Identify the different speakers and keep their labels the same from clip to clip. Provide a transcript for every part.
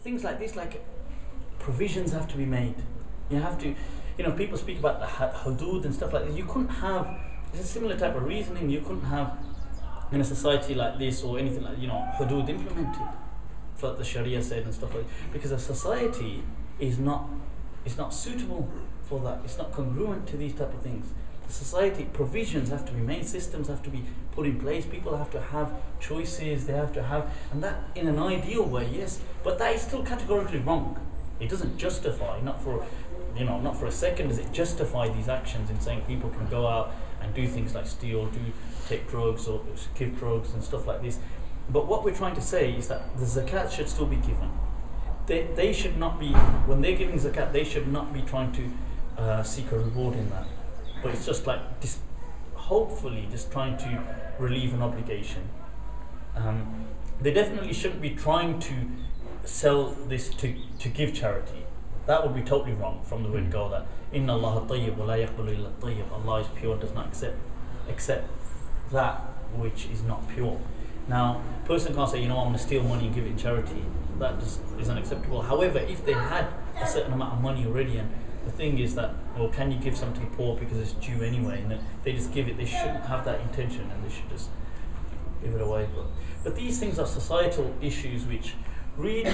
Speaker 1: things like this, like provisions have to be made. You have to, people speak about the hudud and stuff like this. You couldn't have, it's a similar type of reasoning, you couldn't have in a society like this or anything like, hudud implemented, for the Sharia said and stuff like that, because a society is not suitable for that. It's not congruent to these type of things. The society, provisions have to be made, systems have to be put in place, people have to have choices, they have to have, and that in an ideal way, yes, but that is still categorically wrong. It doesn't justify, not for a second does it justify these actions in saying people can go out and do things like steal, take drugs or give drugs and stuff like this. But what we're trying to say is that the zakat should still be given. They should not be, when they're giving zakat, they should not be trying to seek a reward in that. But it's just like, hopefully just trying to relieve an obligation. They definitely shouldn't be trying to sell this to give charity. That would be totally wrong from the word go, that Inna Allah tayyib wa la yaqbalu illa tayyib. Allah is pure, does not accept that which is not pure. Now, a person can't say, I'm going to steal money and give it in charity. That just is unacceptable. However, if they had a certain amount of money already, and the thing is that, well, can you give some to the poor because it's due anyway, and then they just give it, they shouldn't have that intention and they should just give it away. But these things are societal issues which really,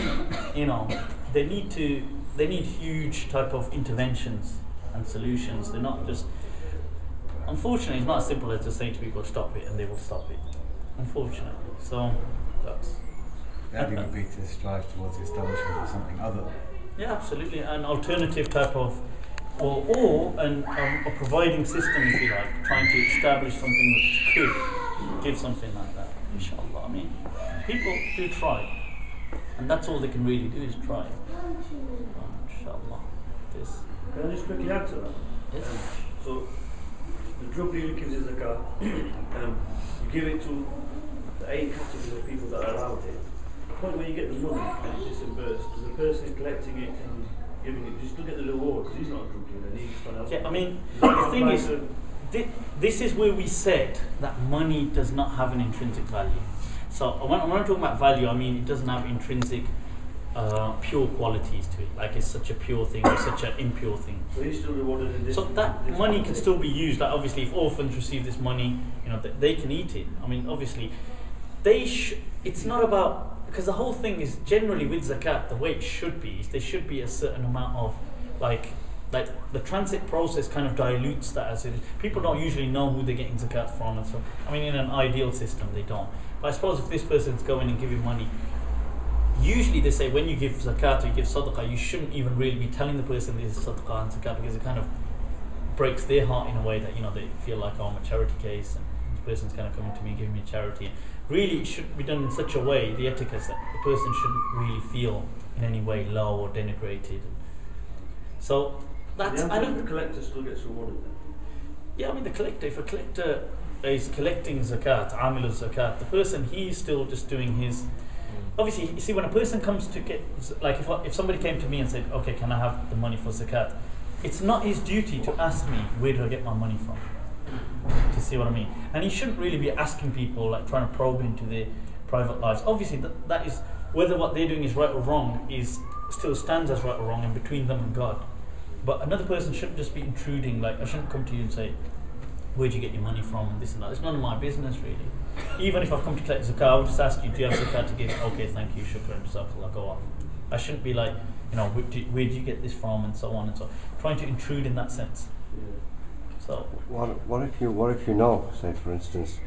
Speaker 1: they need huge type of interventions and solutions. They're not just, unfortunately, it's not as simple as just saying to people, stop it, and they will stop it. Unfortunately. So, that's...
Speaker 2: That would be to strive towards the establishment of something other.
Speaker 1: Yeah, absolutely. An alternative type of, or a providing system, if you like, trying to establish something which could give something like that. Inshallah. I mean, people do try. And that's all they can really do is try. Inshallah.
Speaker 3: Can I just quickly add to that?
Speaker 1: Yes.
Speaker 3: So, the drug dealer gives you zakat, you give it to the 8 categories of people that are allowed it. The point where you get the money and it disburses, does the person collecting it and giving it, do you still get the reward? Because he's not a drug dealer, he's trying to help.
Speaker 1: Yeah, I mean, the thing is, this is where we said that money does not have an intrinsic value. So when I'm talking about value, I mean it doesn't have intrinsic pure qualities to it. Like it's such a pure thing or such an impure thing.
Speaker 3: So he's still rewarded in this.
Speaker 1: So that money can still be used. Like obviously, if orphans receive this money, they can eat it. I mean, obviously, it's not about, because the whole thing is generally with zakat, the way it should be is there should be a certain amount of like the transit process kind of dilutes that as it is. People don't usually know who they're getting zakat from, and so I mean in an ideal system they don't. But I suppose if this person's going and giving money, usually they say when you give zakat or you give sadaqah, you shouldn't even really be telling the person this is sadaqah and zakat, because it kind of breaks their heart in a way that they feel like, oh, I'm a charity case and this person's kind of coming to me giving me charity. And really it should be done in such a way, the etiquette, that the person shouldn't really feel in any way low or denigrated. So that's, I don't.
Speaker 3: The collector still gets rewarded then?
Speaker 1: Yeah, I mean the collector, if a collector is collecting zakat, amil zakat, the person, he's still just doing his. Obviously, you see, when a person comes to get, like if somebody came to me and said, okay, can I have the money for zakat? It's not his duty to ask me, where do I get my money from? Do you see what I mean? And he shouldn't really be asking people, like trying to probe into their private lives. Obviously, that is, whether what they're doing is right or wrong, still stands as right or wrong and between them and God. But another person shouldn't just be intruding, like I shouldn't come to you and say, where'd you get your money from, and this and that. It's none of my business really. Even if I've come to collect zakat, I'll just ask you, do you have zakat to give? Okay, thank you, shukran, jazakallah, go off. I shouldn't be like, where do you get this from, and so on and so on. Trying to intrude in that sense.
Speaker 3: Yeah.
Speaker 1: So
Speaker 4: what if you know, say for instance,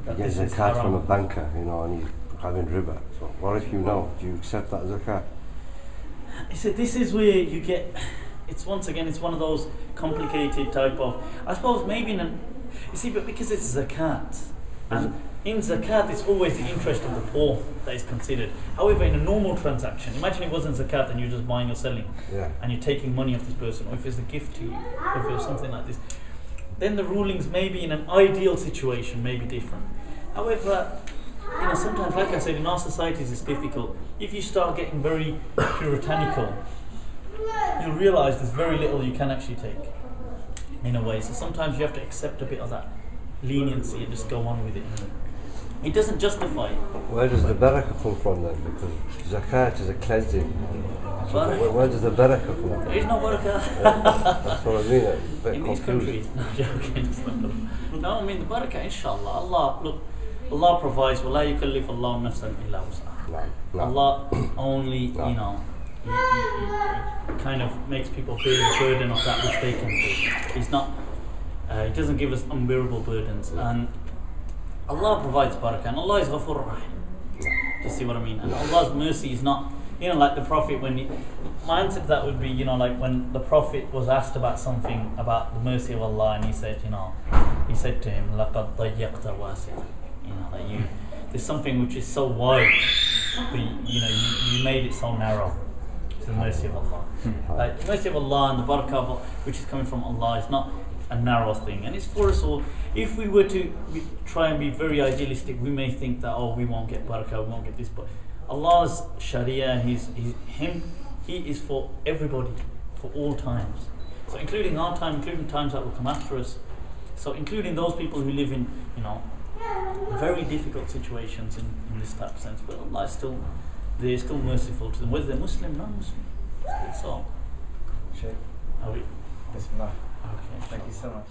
Speaker 4: you get zakat from a banker, and he's having riba. So what if you know? Do you accept that zakat?
Speaker 1: You see, this is where you get. It's once again, it's one of those complicated type of. I suppose maybe but because it's zakat, and in zakat it's always the interest of the poor that is considered. However, in a normal transaction, imagine it wasn't zakat and you're just buying or selling, and you're taking money off this person, or if it's a gift to you, or if it's something like this, then the rulings maybe in an ideal situation may be different. However, sometimes, like I said, in our societies it's difficult. If you start getting very puritanical, you'll realise there's very little you can actually take, in a way. So sometimes you have to accept a bit of that leniency and just go on with it. It doesn't justify it.
Speaker 4: Where does the barakah come from then? Because zakat is a cleansing. So
Speaker 1: Barakah.
Speaker 4: where does the barakah come from?
Speaker 1: There is no barakah.
Speaker 4: That's what I mean. A bit
Speaker 1: In these
Speaker 4: confused.
Speaker 1: countries. No, joking. No, I mean the barakah, inshallah. Allah, look, Allah provides. وَلَا يُكَلِّفُ اللَّهُ نَفْسًا إِلَّا وُسْعَهَا.
Speaker 4: No.
Speaker 1: Allah only, you know, he kind of makes people feel the burden of that which they can do. He's not, he doesn't give us unbearable burdens. And Allah provides barakah, and Allah is Ghafur Rahim. Do you see what I mean? And Allah's mercy is not, you know, like the Prophet, my answer to that would be, you know, like when the Prophet was asked about something, about the mercy of Allah, and he said, you know, he said to him, لَقَدْ ضَيَّقْتَ وَاسِعًا. You know, that there's something which is so wide, but you made it so narrow. It's the mercy of Allah. Like the mercy of Allah and the barakah of Allah, which is coming from Allah, is not a narrow thing, and it's for us all. If we were to try and be very idealistic, we may think that, oh, we won't get barakah, we won't get this, but Allah's Sharia, He is for everybody, for all times. So including our time, including times that will come after us. So including those people who live in, you know, very difficult situations in this type of sense. But Allah is still merciful to them, whether they're Muslim, non-Muslim. So,
Speaker 2: Sheikh,
Speaker 1: are we?
Speaker 2: Bismillah.
Speaker 1: Okay.
Speaker 2: Thank you so much.